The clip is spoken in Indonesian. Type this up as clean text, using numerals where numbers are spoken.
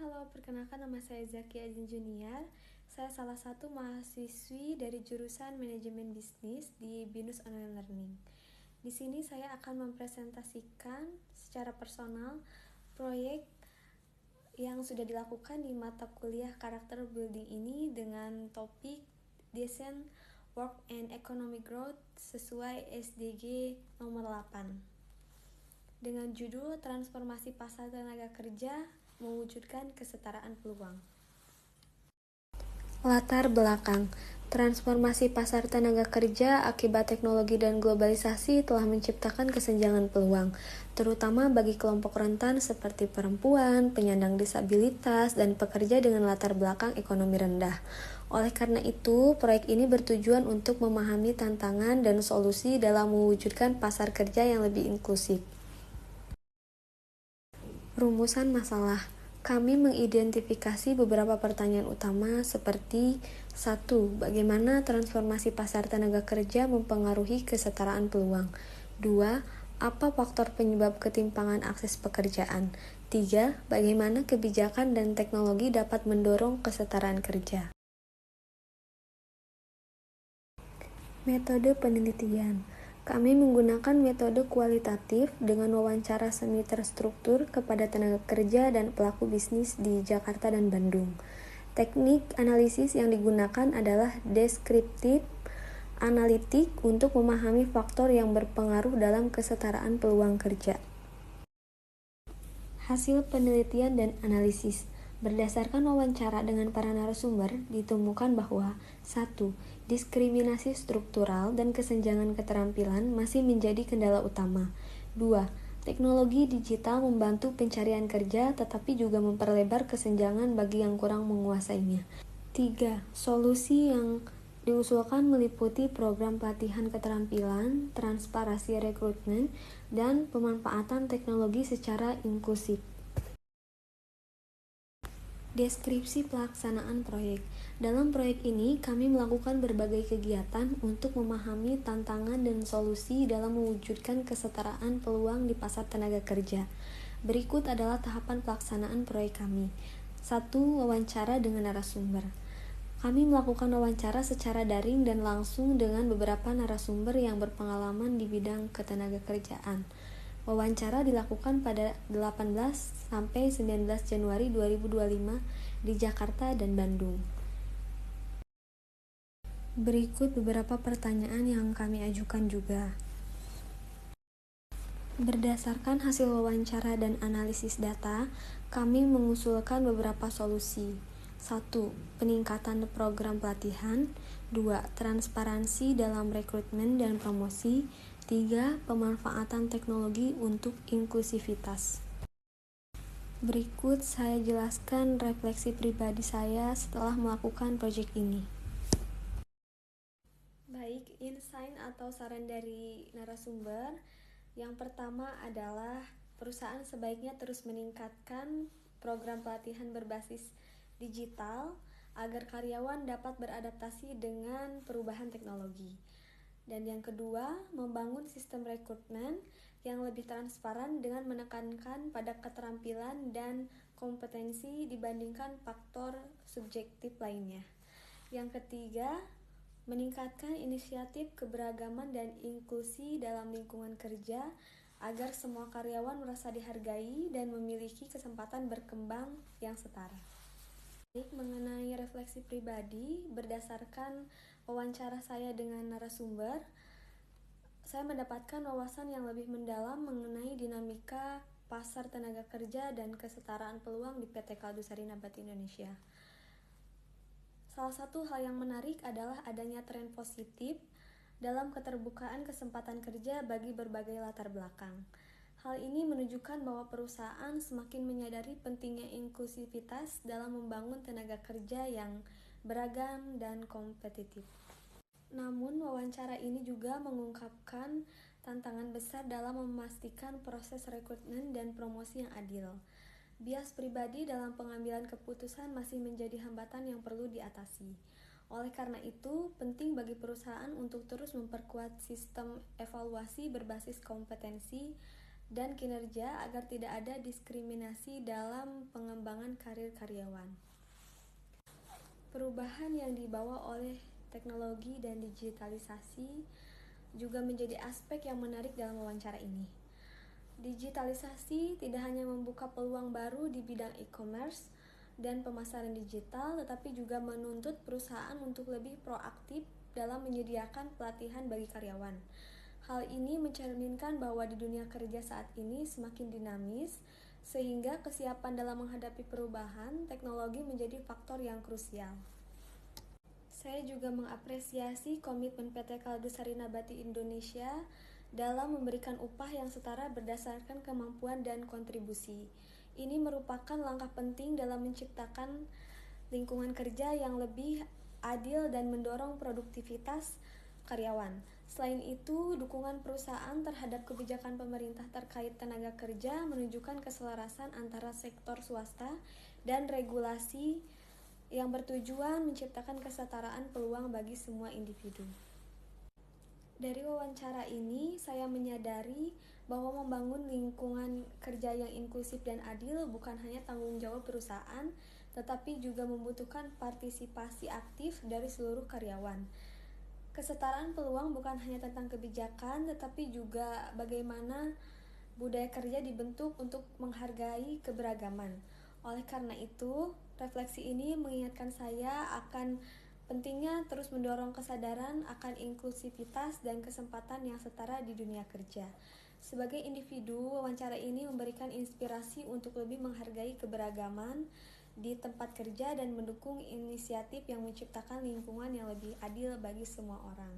Halo, perkenalkan nama saya Zaki Azin Junior. Saya salah satu mahasiswi dari jurusan Manajemen Bisnis di BINUS Online Learning. Di sini saya akan mempresentasikan secara personal proyek yang sudah dilakukan di mata kuliah Karakter Building ini dengan topik Decent Work and Economic Growth sesuai SDG nomor 8. Dengan judul Transformasi Pasar Tenaga Kerja Mewujudkan Kesetaraan Peluang. Latar belakang. Transformasi pasar tenaga kerja akibat teknologi dan globalisasi telah menciptakan kesenjangan peluang, terutama bagi kelompok rentan seperti perempuan, penyandang disabilitas, dan pekerja dengan latar belakang ekonomi rendah. Oleh karena itu, proyek ini bertujuan untuk memahami tantangan dan solusi dalam mewujudkan pasar kerja yang lebih inklusif. Rumusan masalah. Kami mengidentifikasi beberapa pertanyaan utama seperti 1. Bagaimana transformasi pasar tenaga kerja mempengaruhi kesetaraan peluang? 2. Apa faktor penyebab ketimpangan akses pekerjaan? 3. Bagaimana kebijakan dan teknologi dapat mendorong kesetaraan kerja? Metode penelitian. Kami menggunakan metode kualitatif dengan wawancara semi terstruktur kepada tenaga kerja dan pelaku bisnis di Jakarta dan Bandung. Teknik analisis yang digunakan adalah deskriptif analitik untuk memahami faktor yang berpengaruh dalam kesetaraan peluang kerja. Hasil penelitian dan analisis. Berdasarkan wawancara dengan para narasumber, ditemukan bahwa 1. Diskriminasi struktural dan kesenjangan keterampilan masih menjadi kendala utama. 2. Teknologi digital membantu pencarian kerja tetapi juga memperlebar kesenjangan bagi yang kurang menguasainya. 3. Solusi yang diusulkan meliputi program pelatihan keterampilan, transparansi rekrutmen, dan pemanfaatan teknologi secara inklusif. Deskripsi pelaksanaan proyek. Dalam proyek ini, kami melakukan berbagai kegiatan untuk memahami tantangan dan solusi dalam mewujudkan kesetaraan peluang di pasar tenaga kerja. Berikut adalah tahapan pelaksanaan proyek kami. 1. Wawancara dengan narasumber. Kami melakukan wawancara secara daring dan langsung dengan beberapa narasumber yang berpengalaman di bidang ketenagakerjaan. Wawancara dilakukan pada 18-19 Januari 2025 di Jakarta dan Bandung. Berikut beberapa pertanyaan yang kami ajukan juga. Berdasarkan hasil wawancara dan analisis data, kami mengusulkan beberapa solusi. 1. Peningkatan program pelatihan. 2. Transparansi dalam rekrutmen dan promosi. 3. Pemanfaatan teknologi untuk inklusivitas. Berikut saya jelaskan refleksi pribadi saya setelah melakukan proyek ini. Baik, insight atau saran dari narasumber. Yang pertama adalah perusahaan sebaiknya terus meningkatkan program pelatihan berbasis digital agar karyawan dapat beradaptasi dengan perubahan teknologi. Dan yang kedua, membangun sistem rekrutmen yang lebih transparan dengan menekankan pada keterampilan dan kompetensi dibandingkan faktor subjektif lainnya. Yang ketiga, meningkatkan inisiatif keberagaman dan inklusi dalam lingkungan kerja agar semua karyawan merasa dihargai dan memiliki kesempatan berkembang yang setara. Mengenai refleksi pribadi, berdasarkan wawancara saya dengan narasumber, saya mendapatkan wawasan yang lebih mendalam mengenai dinamika pasar tenaga kerja dan kesetaraan peluang di PT Kaldu Sarina Batik Indonesia. Salah satu hal yang menarik adalah adanya tren positif dalam keterbukaan kesempatan kerja bagi berbagai latar belakang. Hal ini menunjukkan bahwa perusahaan semakin menyadari pentingnya inklusivitas dalam membangun tenaga kerja yang beragam dan kompetitif. Namun, wawancara ini juga mengungkapkan tantangan besar dalam memastikan proses rekrutmen dan promosi yang adil. Bias pribadi dalam pengambilan keputusan masih menjadi hambatan yang perlu diatasi. Oleh karena itu, penting bagi perusahaan untuk terus memperkuat sistem evaluasi berbasis kompetensi dan kinerja agar tidak ada diskriminasi dalam pengembangan karir karyawan. Perubahan yang dibawa oleh teknologi dan digitalisasi juga menjadi aspek yang menarik dalam wawancara ini. Digitalisasi tidak hanya membuka peluang baru di bidang e-commerce dan pemasaran digital, tetapi juga menuntut perusahaan untuk lebih proaktif dalam menyediakan pelatihan bagi karyawan. Hal ini mencerminkan bahwa di dunia kerja saat ini semakin dinamis, sehingga kesiapan dalam menghadapi perubahan teknologi menjadi faktor yang krusial. Saya juga mengapresiasi komitmen PT Kaldusari Nabati Indonesia dalam memberikan upah yang setara berdasarkan kemampuan dan kontribusi. Ini merupakan langkah penting dalam menciptakan lingkungan kerja yang lebih adil dan mendorong produktivitas karyawan. Selain itu, dukungan perusahaan terhadap kebijakan pemerintah terkait tenaga kerja menunjukkan keselarasan antara sektor swasta dan regulasi yang bertujuan menciptakan kesetaraan peluang bagi semua individu. Dari wawancara ini, saya menyadari bahwa membangun lingkungan kerja yang inklusif dan adil bukan hanya tanggung jawab perusahaan, tetapi juga membutuhkan partisipasi aktif dari seluruh karyawan. Kesetaraan peluang bukan hanya tentang kebijakan, tetapi juga bagaimana budaya kerja dibentuk untuk menghargai keberagaman. Oleh karena itu, refleksi ini mengingatkan saya akan pentingnya terus mendorong kesadaran akan inklusivitas dan kesempatan yang setara di dunia kerja. Sebagai individu, wawancara ini memberikan inspirasi untuk lebih menghargai keberagaman di tempat kerja dan mendukung inisiatif yang menciptakan lingkungan yang lebih adil bagi semua orang.